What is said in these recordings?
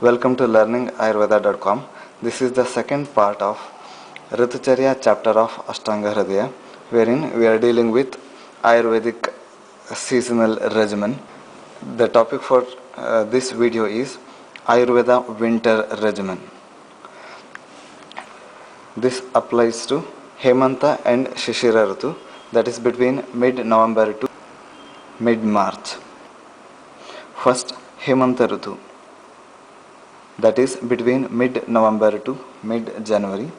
Welcome to learningayurveda.com. This is the second part of Ritucharya chapter of Ashtanga Hridaya, wherein we are dealing with Ayurvedic seasonal regimen. The topic for this video is Ayurveda winter regimen. This applies to Hemanta and Shishira Ritu, that is between mid-November to mid-March. First, Hemanta Ritu, that is between mid-November to mid-January.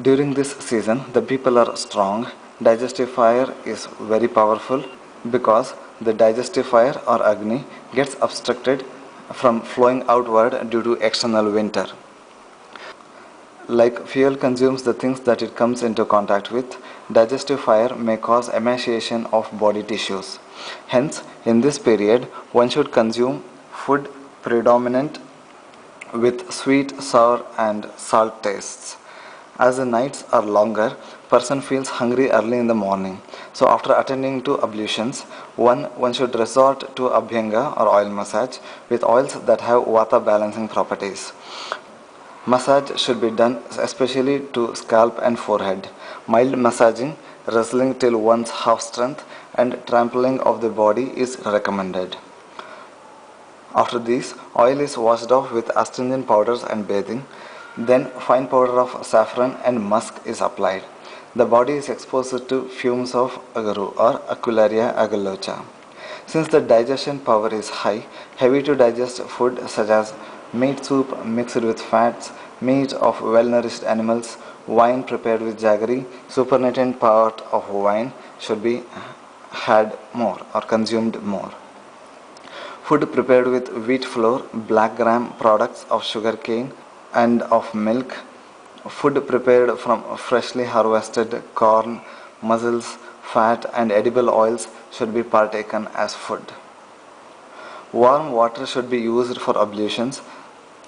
During this season, the people are strong. Digestive fire is very powerful because the digestive fire or Agni gets obstructed from flowing outward due to external winter. Like fuel consumes the things that it comes into contact with, digestive fire may cause emaciation of body tissues. Hence, in this period, one should consume food predominant with sweet, sour and salt tastes. As the nights are longer, person feels hungry early in the morning. So after attending to ablutions, one should resort to Abhyanga or oil massage with oils that have Vata balancing properties. Massage should be done especially to scalp and forehead. Mild massaging, wrestling till one's half strength and trampling of the body is recommended. After this, oil is washed off with astringent powders and bathing. Then fine powder of saffron and musk is applied. The body is exposed to fumes of agaru or Aquilaria agallocha. Since the digestion power is high, heavy to digest food such as meat soup mixed with fats, meat of well-nourished animals, wine prepared with jaggery, supernatant part of wine should be had more or consumed more. Food prepared with wheat flour, black gram products of sugar cane and of milk, food prepared from freshly harvested corn, mussels, fat and edible oils should be partaken as food. Warm water should be used for ablutions.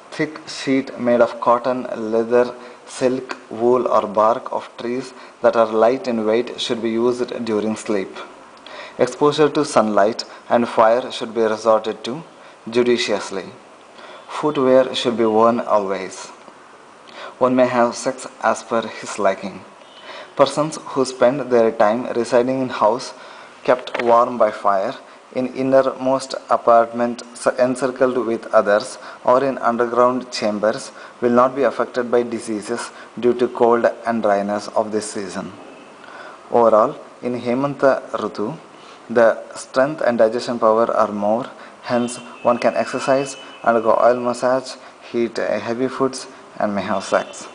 Thick sheet made of cotton, leather, silk, wool or bark of trees that are light in weight should be used during sleep. Exposure to sunlight and fire should be resorted to judiciously. Footwear should be worn always. One may have sex as per his liking. Persons who spend their time residing in house kept warm by fire, in innermost apartment encircled with others, or in underground chambers will not be affected by diseases due to cold and dryness of this season. Overall, in Hemanta Ritu, the strength and digestion power are more, hence one can exercise, undergo oil massage, eat heavy foods and may have sex.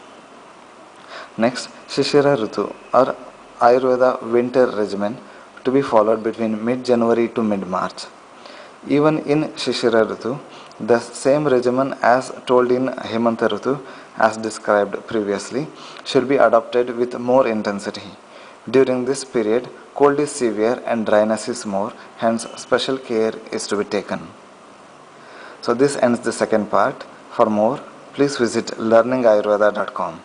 Next, Shishira Ritu or Ayurveda winter regimen to be followed between mid-January to mid-March. Even in Shishira Ritu, the same regimen as told in Hemanta Ritu as described previously should be adopted with more intensity. During this period, cold is severe and dryness is more, hence special care is to be taken. So this ends the second part. For more, please visit learningayurveda.com.